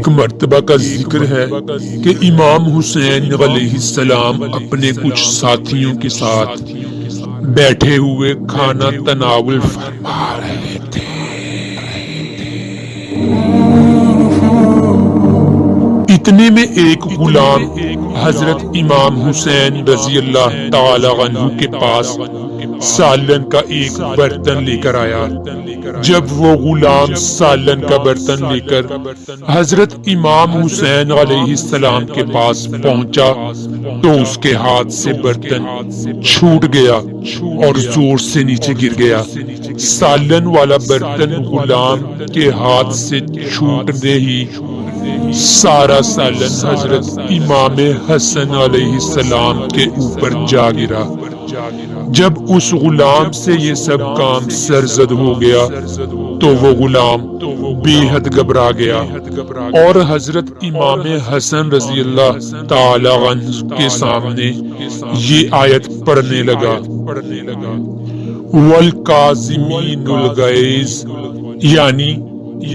ایک مرتبہ کا ذکر ہے کہ امام حسین علیہ السلام اپنے کچھ ساتھیوں کے ساتھ بیٹھے ہوئے کھانا تناول فرما رہے تھے۔ اتنے میں ایک غلام حضرت امام حسین رضی اللہ تعالی عنہ کے پاس سالن کا ایک برتن لے کر آیا۔ جب وہ غلام سالن کا برتن لے کر حضرت امام حسین علیہ السلام کے پاس پہنچا تو اس کے ہاتھ سے برتن چھوٹ گیا اور زور سے نیچے گر گیا۔ سالن والا برتن غلام کے ہاتھ سے چھوٹنے ہی سارا سالن حضرت امام حسن علیہ السلام کے اوپر جا گرا۔ جب اس غلام سے یہ سب کام سرزد ہو گیا تو وہ غلام بے حد گھبرا گیا اور حضرت امام حسن رضی اللہ تعالی عنہ کے سامنے یہ آیت پڑھنے لگا، وَالْقَاظِمِينَ الْغَيْظَ، یعنی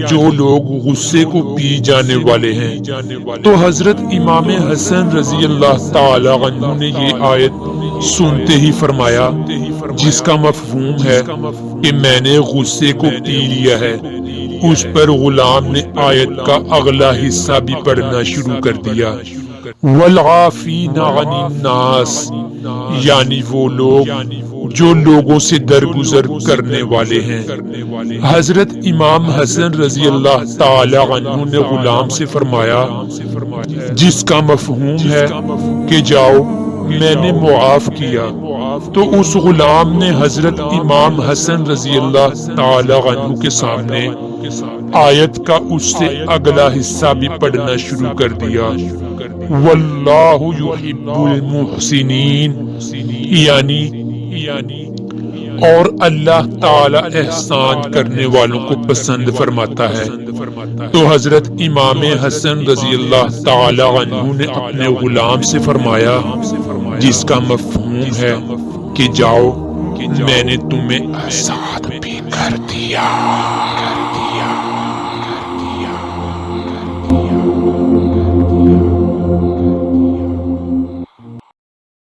جو لوگ غصے کو پی جانے والے ہیں۔ تو حضرت امام حسن رضی اللہ تعالی عنہ نے یہ آیت سنتے ہی فرمایا، جس کا مفہوم ہے کہ میں نے غصے کو پی لیا ہے۔ اس پر غلام نے آیت کا اگلا حصہ بھی پڑھنا شروع کر دیا، وَالْعَافِينَ عَنِ النَّاسِ، یعنی وہ لوگ جو لوگوں سے درگزر کرنے والے ہیں۔ حضرت امام حسن رضی اللہ تعالی عنہ نے غلام سے فرمایا، جس کا مفہوم ہے کہ جاؤ میں نے معاف کیا۔ تو اس غلام نے حضرت امام حسن رضی اللہ تعالی عنہ کے سامنے آیت کا اس سے اگلا حصہ بھی پڑھنا شروع کر دیا، واللہ یحب المحسنین، یعنی اور اللہ تعالی احسان کرنے والوں کو پسند فرماتا ہے۔ تو حضرت امام حسن رضی اللہ تعالی عنہ نے اپنے غلام سے فرمایا، جس کا مفہوم ہے کہ جاؤ میں نے تمہیں آزاد بھی کر دیا۔